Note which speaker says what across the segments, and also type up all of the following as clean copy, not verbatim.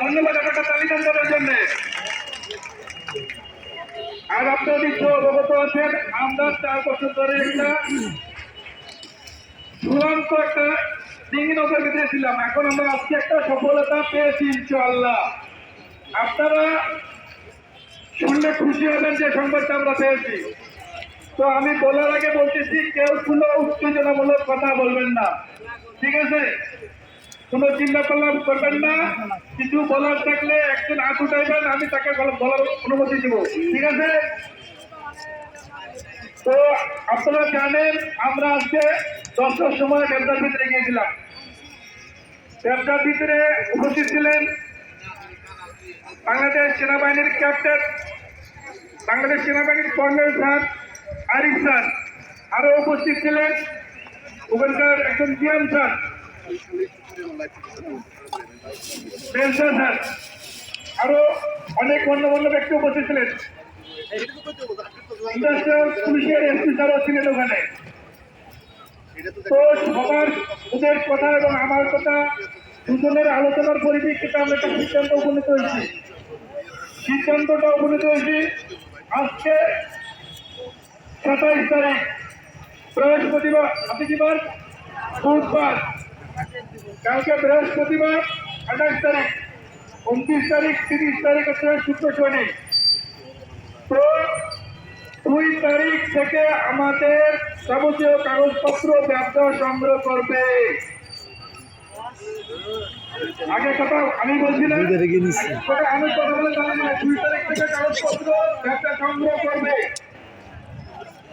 Speaker 1: ধন্যবাদ একটা তালিকা করার জন্য। আর আপনারা নিশ্চয় অবগত আছেন, আমরা 4 বছর ধরে একটা চূড়ান্ত একটা ডিঙি নৌকা বেঁধেছিলাম। এখন আমরা আজকে একটা সফলতা পেয়েছি ইনশাআল্লাহ। আপনারা শুনলে খুশি হবেন যে সংবাদটা আমরা পেয়েছি। তো আমি বলার আগে বলতেছি, কেউ কোনো উত্তেজনামূলক কথা বলবেন না, ঠিক আছে? কোনো চিন্তা করবেন না। কিছু বলার থাকলে একজন হাত উঠাইবেন, আমি তাকে বলার অনুমতি দিব, ঠিক আছে? তো আপনারা জানেন, আমরা আজকে 10টার সময় ব্যবসার ভিতরে গিয়েছিলাম। ব্যবসার ভিতরে উপস্থিত ছিলেন বাংলাদেশ সেনাবাহিনীর ক্যাপ্টেন, বাংলাদেশ সেনাবাহিনীর কর্নেল স্যার আরিফ স্যার, আরো উপস্থিত ছিলেন ওখানকার একজন জিএম স্যার, স্যার, আরো অনেক গণ্যমান্য ব্যক্তি উপস্থিত ছিলেন। ইন্ডাস্ট্রিয়াল পুলিশের এসপি স্যারও ছিলেন ওখানে। তো সবার ওদের কথা এবং আমার কথা দুজনের আলোচনার পরিপ্রেক্ষিতে আমরা একটা সিদ্ধান্তটা উপনীত হয়েছি। আজকে 27 তারিখ বৃহস্পতিবার, আজকেবার বুধবার, কালকে বৃহস্পতিবার 28 তারিখ, 29 তারিখ, 30 তারিখ হচ্ছে শুক্র শনি। তো 2 তারিখ থেকে আমাদের যাবতীয় কাগজপত্র ব্যবসা সংগ্রহ করবে। আগে কথা আমি বলছিলাম, আমি কথা বলে জানাবো না। 2 তারিখ থেকে কাগজপত্র ব্যবসা সংগ্রহ করবে।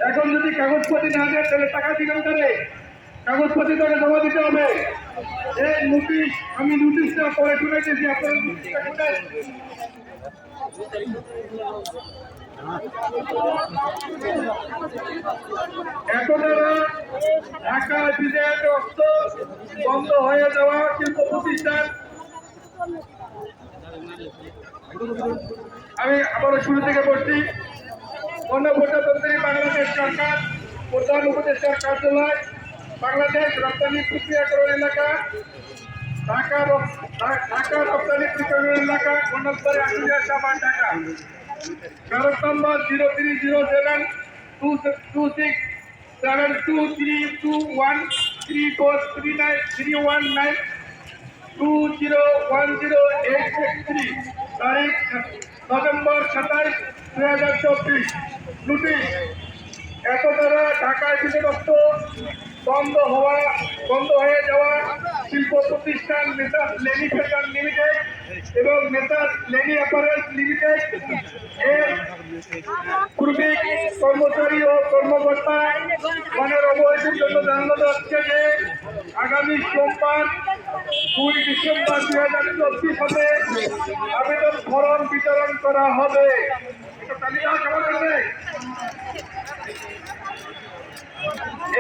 Speaker 1: এখন যদি কাগজপত্র না দেয় তাহলে টাকা দিবেন করে, কাগজপত্র তাকে জমা দিতে হবে। এই নোটিশ, আমি নোটিশটা পরে শুনেছি, আপনারা নোটিশটা শুনেন। এতটারা ঢাকা বিদেশ অর্থ বন্ধ হয়ে যাওয়া শিল্প প্রতিষ্ঠান। আমি আবারও শুরু থেকে বলছি, গণপ্রজাতন্ত্রী বাংলাদেশ সরকার, প্রধান উপদেষ্টার কার্যালয়, বাংলাদেশ রপ্তানি প্রক্রিয়াকরণ এলাকা, ঢাকা রপ্তানি প্রক্রিয়াকরণ এলাকা, কন্যাকুমারী, আশুলিয়া, সাভার, ঢাকা। কাগজ নম্বর 030626321343931920108663, তারিখ নভেম্বর 27, 2024। নোটিশ: এত দ্বারা ঢাকায় বিদেশত্ব বন্ধ হয়ে যাওয়া শিল্প প্রতিষ্ঠান মেসার্স লেনি ফ্যাশন লিমিটেড এবং মেসার্স লেনি অ্যাপারেলস লিমিটেড এর পূর্বিক কর্মচারী ও কর্মকর্তা গণের অবহিতের জন্য জানানো যাচ্ছে যে আগামী সোমবার 2 ডিসেম্বর 2024 হবে আবেদন ফরম বিতরণ করা হবে। তালিকা কেমন আছে?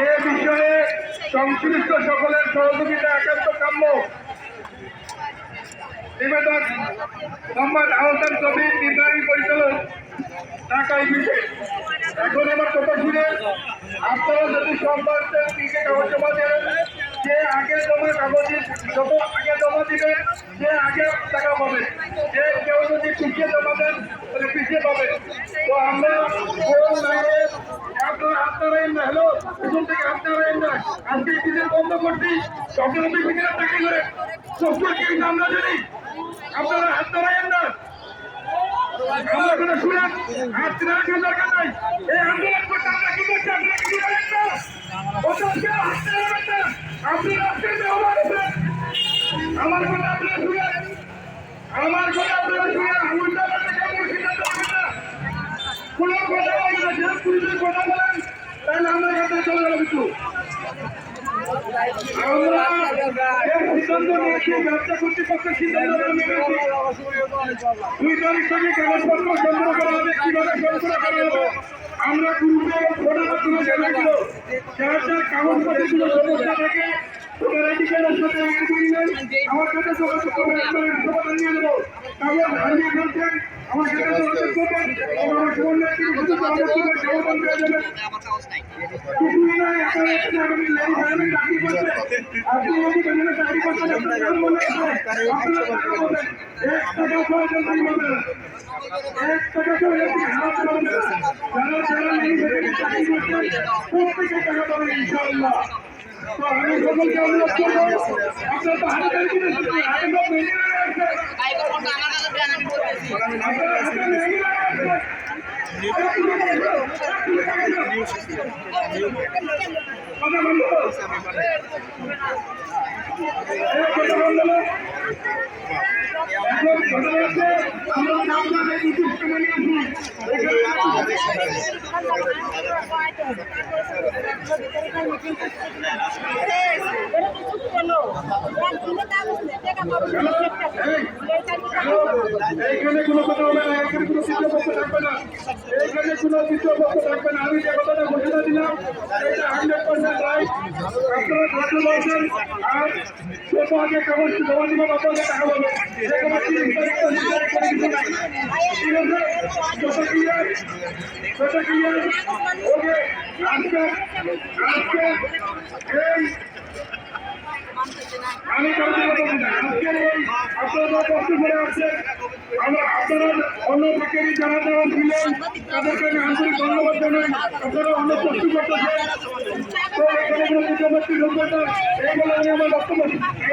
Speaker 1: এ বিষয়ে সংশ্লিষ্ট সকলের সহযোগিতা একান্ত কাম্য। নিবেদক মোহাম্মদ আহসান কবির, নির্বাহী পরিচালক, ঢাকায় বিশেষ। এখন আমার কথা শুনে আপনারা যদি সোমবার দিকে কাগজ জমা দেন, যে আগে যত আগে জমা দিবে সে আগে টাকা পাবে, যে কেউ যদি পিছিয়ে জমা দেন তাহলে পিছিয়ে পাবে। তো আমরা আপনারা হ্যালো পিছন থেকে আপনারা আজকে বিদেশ বন্ধ করছি, সকল অফিসের টাকা করে আমরা জানি, আপনারা হাত দাঁড়ায়েন না। আমার কথা শুনেন, হাত দাঁড়ানোর দরকার নাই। এই আন্দোলন করতে আমরা কি করছি? আপনারা কি জানেন না? আপনারা আজকে আমার কথা আপনারা শুনেন, আমার কথা আপনারা শুনেন। উল্টা সিদ্ধান্ত করবেন না, কোন কথা বলবেন না। পুলিশের কথা বলেন তাহলে আমরা কাছে চলে যাবো। কিছু আমরা সিদ্ধান্ত নিয়েছি, ব্যবসা কর্তৃপক্ষের সিদ্ধান্ত নিয়েছি 2 তারিখ থেকে কাগজপত্র সংগ্রহ করা হবে। কিভাবে সংগ্রহ করা হবে আমরা গ্রুপে ফোনের মাধ্যমে জানিয়েছিল। যার যার কাগজপত্রগুলো সমস্যা থাকে ভোটার আইডি কার্ডের সাথে আমার সাথে যোগাযোগ করবেন, আপনারা সমাধান নিয়ে দেবো। কাগজ হারিয়ে ফেলছেন, আমার সাথে যোগাযোগ করবেন, আমার সমন্বয় থেকে শুধু সমাধান পেয়ে যাবেন। কিছুই নয়, আপনারা একটু আগামী লেডি ফ্যামিলি চাকরি করছে, আপনি যদি বিভিন্ন চাকরি করছেন, আপনার নাম মনে আছে, আপনারা টাকা বলবেন, 1 টাকা সহযোগ করবেন, 1 টাকা সহযোগ হাত করবেন। যারা লেডি ফ্যামিলি চাকরি করছেন, প্রত্যেকে টাকা পাবেন ইনশাআল্লাহ। তো আমি সকলকে অনুরোধ করবো, আপনার তো হাতে তারিখ দিয়েছেন, হাতে সব মেনে রাখছেন, আপনারা হাতে মেনে রাখছেন। কথা বলবো, এখন ঘটনা হচ্ছে আমরা সামনে নির্দিষ্ট বানিয়েছি, এইখানে কোনো কথা হবে না, এখানে কোনো তৃতীয় পক্ষ থাকবে না, এইখানে কোনো তৃতীয় পক্ষ থাকবে না। আমি যে কথাটা ঘোষণা দিলাম এটা 100% রাইট। আপনারা ধৈর্য বলছেন, আর যত আগে কাগজ জমা দিবেন তত আগে টাকা পাবেন। যে কোনো 30 তারিখটা নির্ধারণ করে কিছু নাই, ঠিক আছে? যত ক্লিয়ার ওকে। আজকে এই আমি কাউকে বলছি না, আজকের এই আপনারা কষ্ট করে আসছেন, আপনারা অন্য থেকে যারা যারা ছিলেন তাদেরকে আমি আন্তরিক ধন্যবাদ জানাই। আপনারা অনেক কষ্ট করতেছেন। তো এখানে কোনো পূর্ববর্তী যোগ্যতা এই বলে আমি আমার বক্তব্য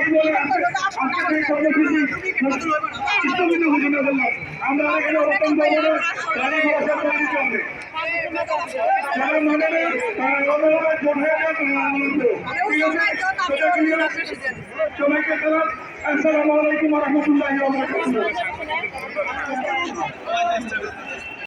Speaker 1: এই বলে আজকে এই কর্মসূচি স্থগিত ঘোষণা করলাম। আমরা এখানে অবস্থান করবো না, তারা অবস্থান করে দিতে হবে। যারা মানে না তারা অন্যভাবে ভোট হয়ে যায়, তারা আনন্দ। সবাইকে সালাম, আসসালামু আলাইকুম ওয়া রাহমাতুল্লাহি ওয়া বারাকাতুহু।